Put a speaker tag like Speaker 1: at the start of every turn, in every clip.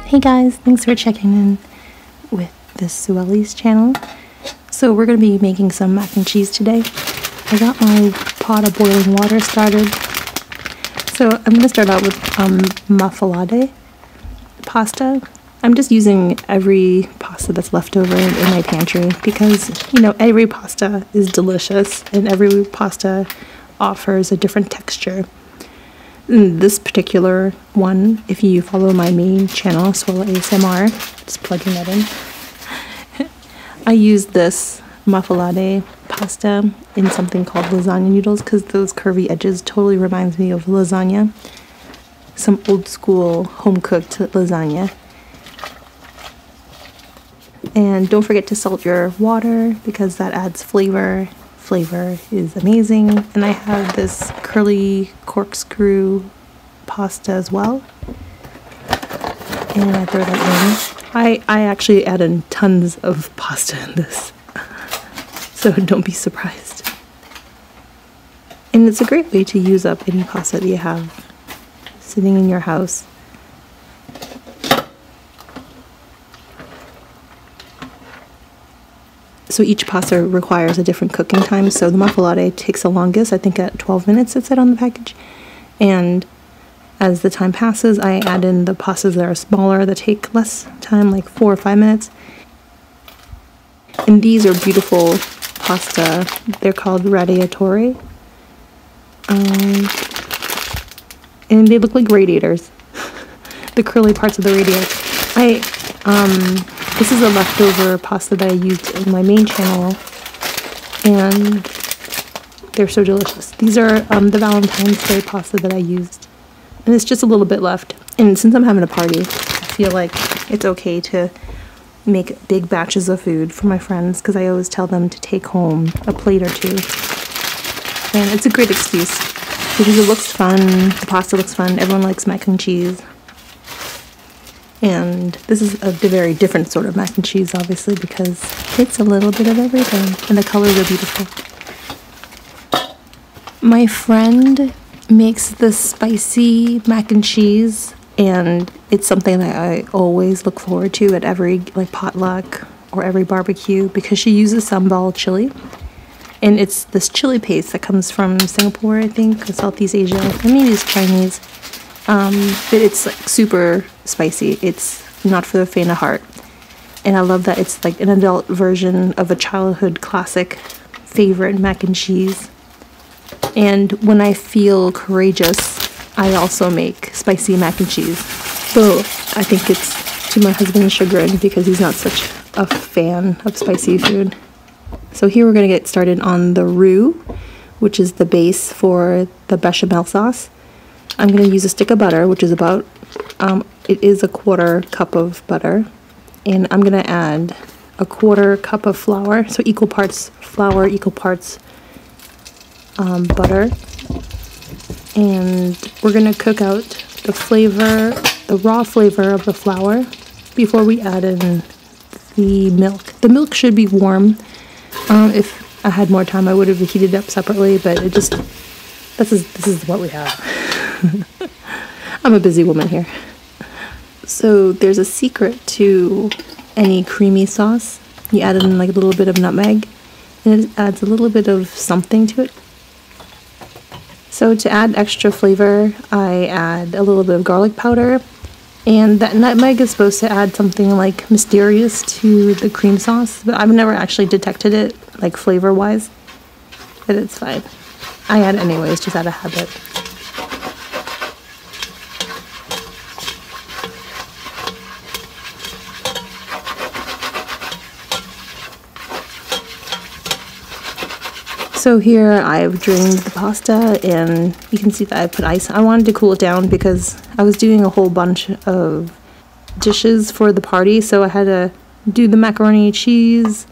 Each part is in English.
Speaker 1: Hey guys, thanks for checking in with this Sueli's channel. So we're going to be making some mac and cheese today. I got my pot of boiling water started. So I'm going to start out with muffalade pasta. I'm just using every pasta that's left over in my pantry because, you know, every pasta is delicious and every pasta offers a different texture. This particular one, if you follow my main channel, Swella ASMR, just plugging that in, I use this muffalade pasta in something called lasagna noodles because those curvy edges totally reminds me of lasagna. Some old school home-cooked lasagna. And don't forget to salt your water because that adds flavor. Flavor is amazing. And I have this curly corkscrew pasta as well, and I throw that in. I actually add in tons of pasta in this, so don't be surprised. And it's a great way to use up any pasta that you have sitting in your house. So each pasta requires a different cooking time. So the muffalade takes the longest, I think at 12 minutes it said on the package. And as the time passes, I add in the pastas that are smaller that take less time, like 4 or 5 minutes. And these are beautiful pasta. They're called radiatori. And they look like radiators. The curly parts of the radiator. This is a leftover pasta that I used in my main channel, and they're so delicious. These are the Valentine's Day pasta that I used, and it's just a little bit left. And since I'm having a party, I feel like it's okay to make big batches of food for my friends because I always tell them to take home a plate or two. And it's a great excuse because it looks fun, the pasta looks fun, everyone likes mac and cheese. And this is a very different sort of mac and cheese, obviously, because it's a little bit of everything. And the colors are beautiful. My friend makes this spicy mac and cheese, and it's something that I always look forward to at every potluck or every barbecue because she uses sambal chili. And it's this chili paste that comes from Singapore, I think, or Southeast Asia, or maybe it's Chinese. But it's like super spicy. It's not for the faint of heart. And I love that it's like an adult version of a childhood classic favorite mac and cheese. And when I feel courageous, I also make spicy mac and cheese. So I think it's to my husband's chagrin because he's not such a fan of spicy food. So here we're going to get started on the roux, which is the base for the bechamel sauce. I'm going to use a stick of butter, which is about, it is a 1/4 cup of butter. And I'm going to add a 1/4 cup of flour, so equal parts flour, equal parts butter. And we're going to cook out the flavor, the raw flavor of the flour before we add in the milk. The milk should be warm. If I had more time, I would have heated it up separately, but it just, this is what we have. I'm a busy woman here. So there's a secret to any creamy sauce. You add in like a little bit of nutmeg, and it adds a little bit of something to it. So to add extra flavor, I add a little bit of garlic powder, and that nutmeg is supposed to add something like mysterious to the cream sauce, but I've never actually detected it, like flavor-wise, but it's fine. I add it anyways, just out of habit. So here I've drained the pasta, and you can see that I put ice. I wanted to cool it down because I was doing a whole bunch of dishes for the party, so I had to do the macaroni cheese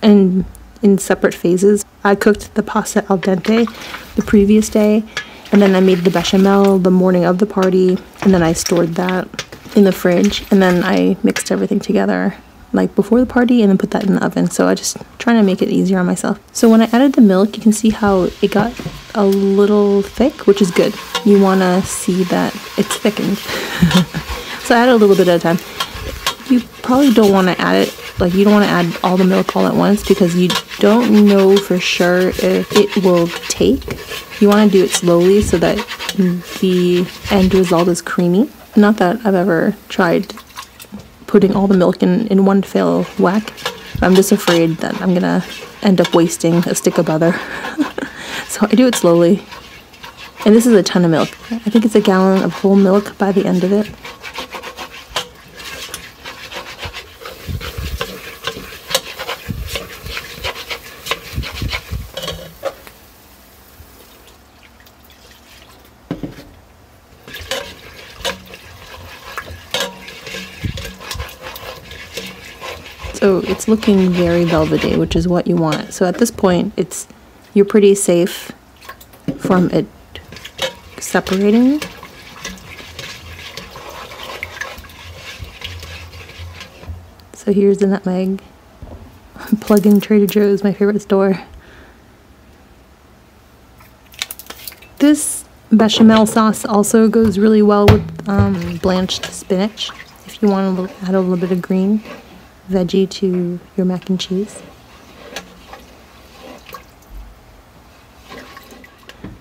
Speaker 1: and in separate phases. I cooked the pasta al dente the previous day, and then I made the bechamel the morning of the party, and then I stored that in the fridge, and then I mixed everything together like before the party and then put that in the oven. So I just trying to make it easier on myself. So when I added the milk, you can see how it got a little thick, which is good. You want to see that it's thickened. So add a little bit at a time. You probably don't want to add it, like you don't want to add all the milk all at once because you don't know for sure if it will take. You want to do it slowly so that the end result is creamy. Not that I've ever tried putting all the milk in one fell whack. I'm just afraid that I'm gonna end up wasting a stick of butter. So I do it slowly. And this is a ton of milk. I think it's a gallon of whole milk by the end of it. So it's looking very velvety, which is what you want. So at this point, you're pretty safe from it separating. So here's the nutmeg. Plug in Trader Joe's, my favorite store. This bechamel sauce also goes really well with blanched spinach if you want to add a little bit of green veggie to your mac and cheese.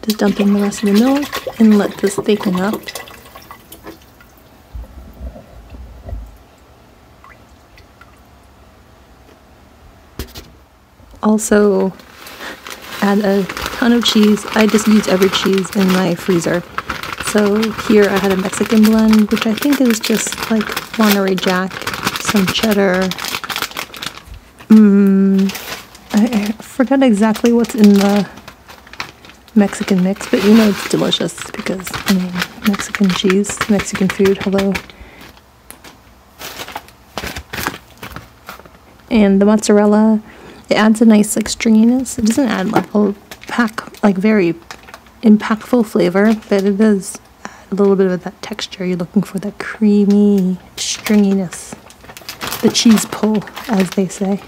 Speaker 1: Just dump in the rest of the milk and let this thicken up. Also add a ton of cheese. I just use every cheese in my freezer. So here I had a Mexican blend, which I think is just like Monterey Jack, some cheddar. I forgot exactly what's in the Mexican mix, but you know it's delicious because, I mean, Mexican cheese, Mexican food, hello. And the mozzarella, it adds a nice like stringiness. It doesn't add like very impactful flavor, but it does add a little bit of that texture. You're looking for that creamy stringiness. The cheese pull, as they say.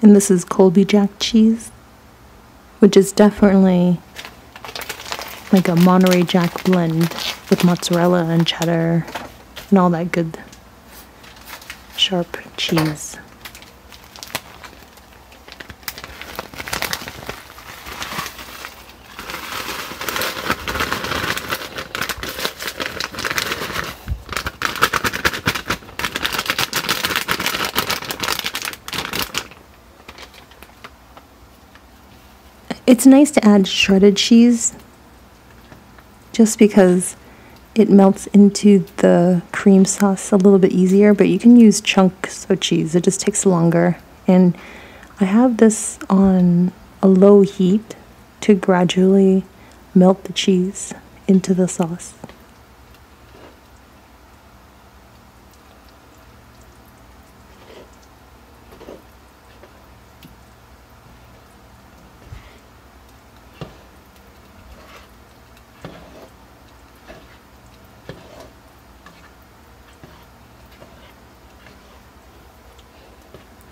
Speaker 1: And this is Colby Jack cheese, which is definitely like a Monterey Jack blend with mozzarella and cheddar and all that good sharp cheese. It's nice to add shredded cheese just because it melts into the cream sauce a little bit easier, but you can use chunks of cheese. It just takes longer. And I have this on a low heat to gradually melt the cheese into the sauce.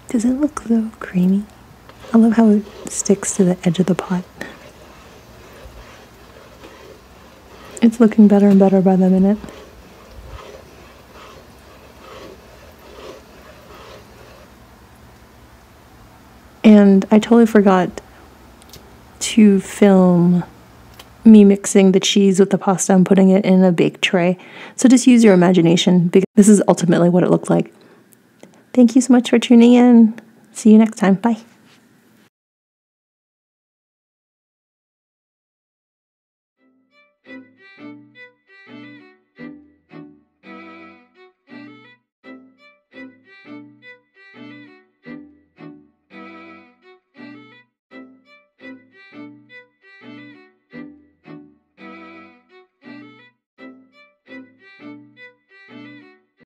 Speaker 1: Does it look so creamy? I love how it sticks to the edge of the pot. It's looking better and better by the minute. And I totally forgot to film me mixing the cheese with the pasta and putting it in a baked tray. So just use your imagination because this is ultimately what it looked like. Thank you so much for tuning in. See you next time. Bye.